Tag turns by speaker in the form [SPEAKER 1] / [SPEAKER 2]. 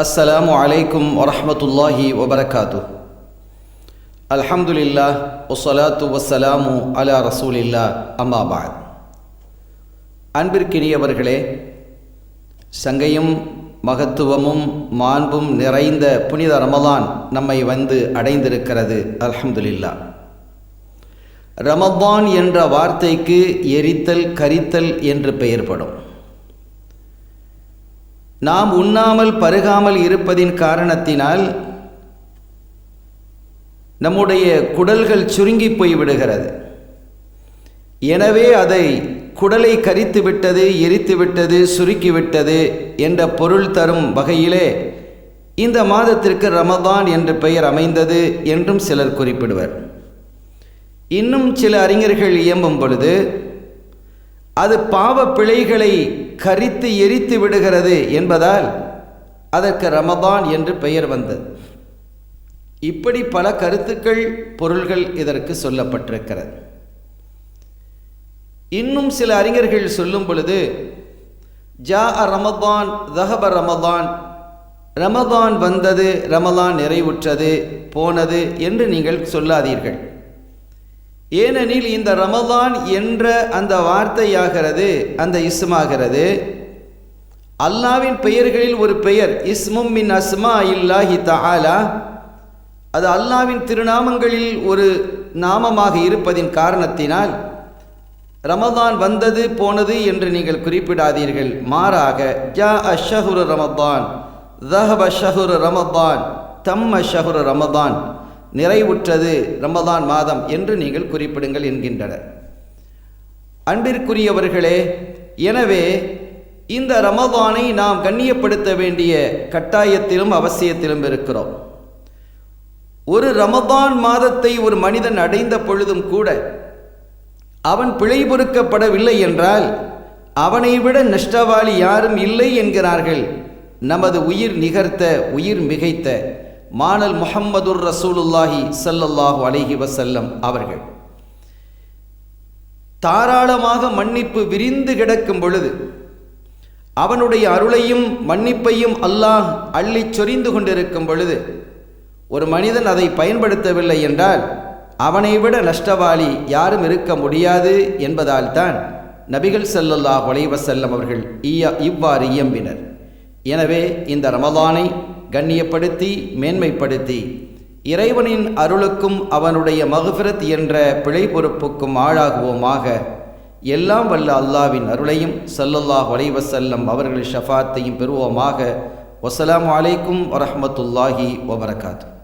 [SPEAKER 1] அஸ்ஸலாமு அலைக்கும் வரஹ்மத்துல்லாஹி வபரகாத்துஹ். அல்ஹம்துலில்லாஹ் வஸ்ஸலாத்து வஸ்ஸலாமு அலா ரசூலில்லாஹ், அம்மா பஅத். அன்பிற்கினியவர்களே, சங்கையும் மகத்துவமும் மாண்பும் நிறைந்த புனித ரமலான் நம்மை வந்து அடைந்திருக்கிறது. அல்ஹம்துலில்லாஹ். ரமலான் என்ற வார்த்தைக்கு எரித்தல் கரித்தல் என்று பெயர்படும். நாம் உண்ணாமல் பருகாமல் இருப்பதின் காரணத்தினால் நம்முடைய குடல்கள் சுருங்கி போய்விடுகிறது. எனவே அதை குடலை கரித்துவிட்டது, எரித்துவிட்டது, சுருக்கிவிட்டது என்ற பொருள் தரும் வகையிலே இந்த மாதத்திற்கு ரமலான் என்று பெயர் அமைந்தது என்றும் சிலர் குறிப்பிடுவர். இன்னும் சில அறிஞர்கள் இயம்பும் பொழுது அது பாவ பிழைகளை கரித்து எரித்து விடுகிறது என்பதால் அதற்கு ரமலான் என்று பெயர் வந்தது. இப்படி பல கருத்துக்கள், பொருள்கள் இதற்கு சொல்லப்பட்டிருக்கிறது. இன்னும் சில அறிஞர்கள் சொல்லும் பொழுது ஜா ரமலான் தஹப ரமலான், ரமலான் வந்தது, ரமலான் நிறைவுற்றது, போனது என்று நீங்கள் சொல்லாதீர்கள். ஏனெனில் இந்த ரமலான் என்ற அந்த வார்த்தையாகிறது, அந்த இஸ்மாகிறது, அல்லாவின் பெயர்களில் ஒரு பெயர். இஸ்மும் மின் அஸ்மா இல்லாஹி தஆலா, அது அல்லாவின் திருநாமங்களில் ஒரு நாமமாக இருப்பதின் காரணத்தினால் ரமலான் வந்தது போனது என்று நீங்கள் குறிப்பிடாதீர்கள். மாறாக ஜா அஷ்ஷஹுரு ரமலான், தஹப ஷஹுரு ரமலான், தம்ம ஷஹுரு ரமலான், நிறைவுற்றது ரமலான் மாதம் என்று நீங்கள் குறிப்பிடுங்கள் என்கின்றனர். அன்பிற்குரியவர்களே, எனவே இந்த ரமலானை நாம் கண்ணியப்படுத்த வேண்டிய கட்டாயத்திலும் அவசியத்திலும் இருக்கிறோம். ஒரு ரமலான் மாதத்தை ஒரு மனிதன் அடைந்த பொழுதும் கூட அவன் பிழை பொறுக்கப்படவில்லை என்றால் அவனை விட நஷ்டவாளி யாரும் இல்லை என்கிறார்கள் நமது உயிர் நிகர்த்த, உயிர் மிகைத்த மானல் முஹம்மதுர் ரசூலுல்லாஹி ஸல்லல்லாஹு அலைஹி வஸல்லம் அவர்கள். தாராளமாக மன்னிப்பு விரிந்து கிடக்கும் பொழுது அவனுடைய அருளையும் மன்னிப்பையும் அல்லாஹ் அள்ளிச் சொரிந்து கொண்டிருக்கும் பொழுது ஒரு மனிதன் அதை பயன்படுத்தவில்லை என்றால் அவனை விட நஷ்டவாளி யாரும் இருக்க முடியாது என்பதால் தான் நபிகள் ஸல்லல்லாஹு அலைஹி வஸல்லம் அவர்கள் இவ்வாறு இயம்பினர். எனவே இந்த ரமலானை கண்ணியப்படுத்தி மேன்மைப்படுத்தி இறைவனின் அருளுக்கும் அவனுடைய மக்ஃபிரத் என்ற பிழை பொறுப்புக்கும் ஆளாகுவோமாக. எல்லாம் வல்ல அல்லாவின் அருளையும் ஸல்லல்லாஹு அலைஹி வஸல்லம் அவர்கள் ஷஃபாத்தையும் பெறுவோமாக. வஸ்ஸலாமு அலைக்கும் வரஹ்மத்துல்லாஹி வபரகாத்துஹு.